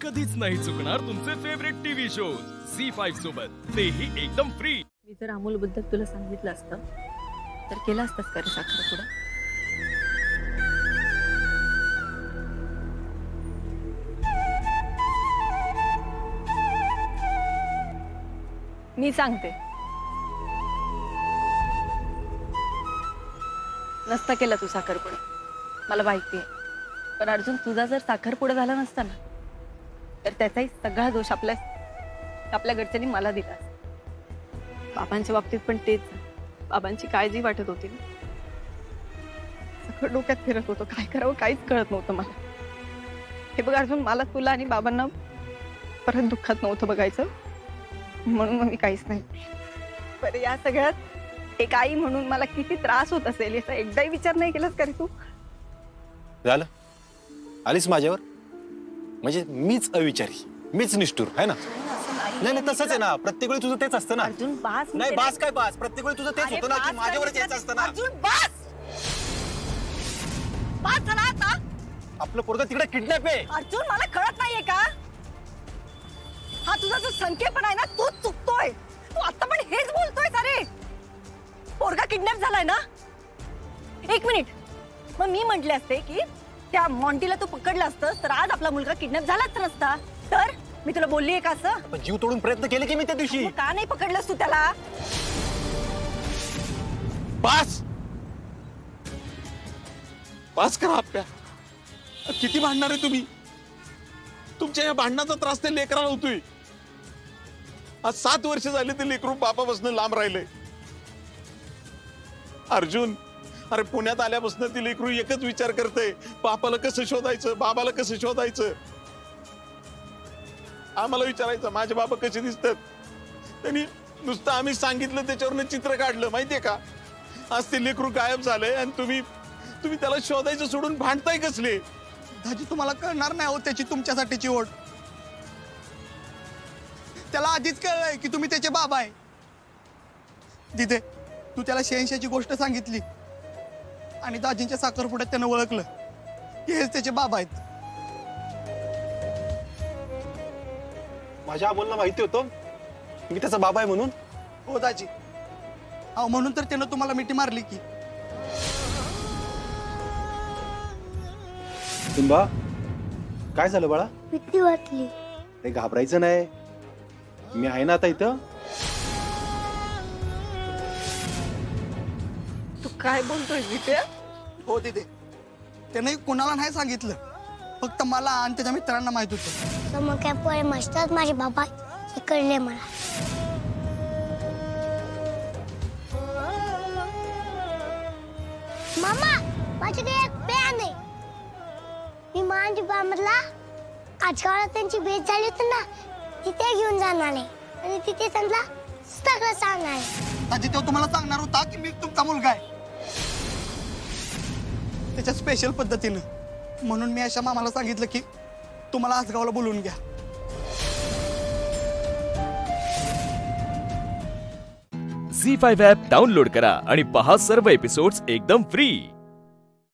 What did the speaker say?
कधीच नाही चुकणार तुमचे फेवरेट टीव्ही शोज झी5 सोबत, तेही एकदम फ्री. मी जर अमोल बद्दल तुला सांगितलं असतं तर केलं असतंस का रे साखरपुडा? मी सांगते, नसता केला तू साखरपुडा, मला माहिती आहे. पण अर्जुन, तुझा जर साखरपुडा झाला नसता ना तर त्याचाही सगळा दोष आपल्या घरच्यांनी मला दिला असता. बाबांच्या बाबतीत पण तेच. बाबांची काळजी वाटत होती ना. सगळं डोक्यात फिरत होतं, काय करावं काहीच कळत नव्हतं मला. हे बघ अर्जुन, मला तुला आणि बाबांना परत दुःखात नव्हतं बघायचं, म्हणून मग मी काहीच नाही. बरं, या सगळ्यात एक आई म्हणून मला किती त्रास होत असेल याचा एकदाही विचार नाही केलास का रे तू? झालं, आलीस माझ्यावर. म्हणजे मीच अविचारी, मीच निष्ठुर आहे ना? नाही नाही, तसंच आहे ना. प्रत्येक वेळी तुझं तेच असतं ना. अर्जुन बास. नाही बास काय बास, प्रत्येक वेळी तुझं तेच होतं ना की माझ्यावरच यायचं असतं ना. अर्जुन बास. बास झाला आता. आपलं पोरगं तिकडे किडनॅप आहे. अर्जुन, मला कळत नाहीये का? हा तुझा जो संकेतपणा आहे ना, तोच चुकतोय. तू आता पण हेच बोलतोय. अरे पोरगा किडनॅप झालाय ना? एक मिनिट, मग मी म्हटले असते की त्या मॉन्टीला तू पकडलं असतंस तर आज आपला मुलगा किडनॅप झालाच नसता. तर मी तुला बोललीये का असं? पण जीव तोडून प्रयत्न केले की मी त्या दिवशी. मग का नाही पकडलंस तू त्याला? बास बास करा आप्या. किती भांडणार आहे तुम्ही? तुमच्या या भांडणाचा त्रास ते लेकराला होतोय. आज 7 वर्ष झाले ते लेकरू बापापासून लांब राहिले. अर्जुन, अरे पुण्यात आल्यापासून ती लेकरू एकच विचार करते, बापाला कसं शोधायचं, बाबाला कसं शोधायचं. आम्हाला विचारायचं माझे बाबा कसे दिसतात. त्यांनी नुसतं आम्ही सांगितलं त्याच्यावरनं चित्र काढलं, माहितीये का? आज ते लेकरू गायब झालंय आणि तुम्ही त्याला शोधायचं सोडून भांडताय कसले? दाजी, तुम्हाला कळणार नाही हो त्याची तुमच्यासाठीची ओढ. त्याला आधीच कळलंय की तुम्ही त्याचे बाबा आहे. दिदे, तू त्याला 86ची गोष्ट सांगितली आणि दाजींच्या साखरपुड्यात त्यानं ओळखलं की हेच त्याचे बाबा आहेत. माझ्या अमोलला माहिती होतं मी त्याचा बाबा आहे म्हणून. हो दाजी, अहो म्हणून तर त्यानं तुम्हाला मिठी मारली की. सिंबा, काय झालं बाळा? भीती वाटली. ते घाबरायचं नाही, मी आहे ना आता इथं. तू काय बोलतोय विजय? हो दिदे, त्यानं कुणाला नाही सांगितलं, फक्त मला आणि त्याच्या मित्रांना माहित होतं. समोर काय पोळे मस्तात माझे बाबा हे कळले मला. मामा, माझ्याकडे एक पॅन आहे. मी माझ्या बाबाला आज काळात त्यांची भेट झाली होती ना, तिथे घेऊन जाणार आहे आणि तिथे त्यांना सगळं सांगणार आहे. दाजी, तो तुम्हाला सांगणार होता की मी तुमचा मुलगा आहे, त्याच्या स्पेशल पद्धतीनं. म्हणून मी अशा मामाला सांगितलं की तुम्हाला आसगावला बोलवून घ्या. झी5 ॲप डाउनलोड करा आणि पहा सर्व एपिसोड्स एकदम फ्री.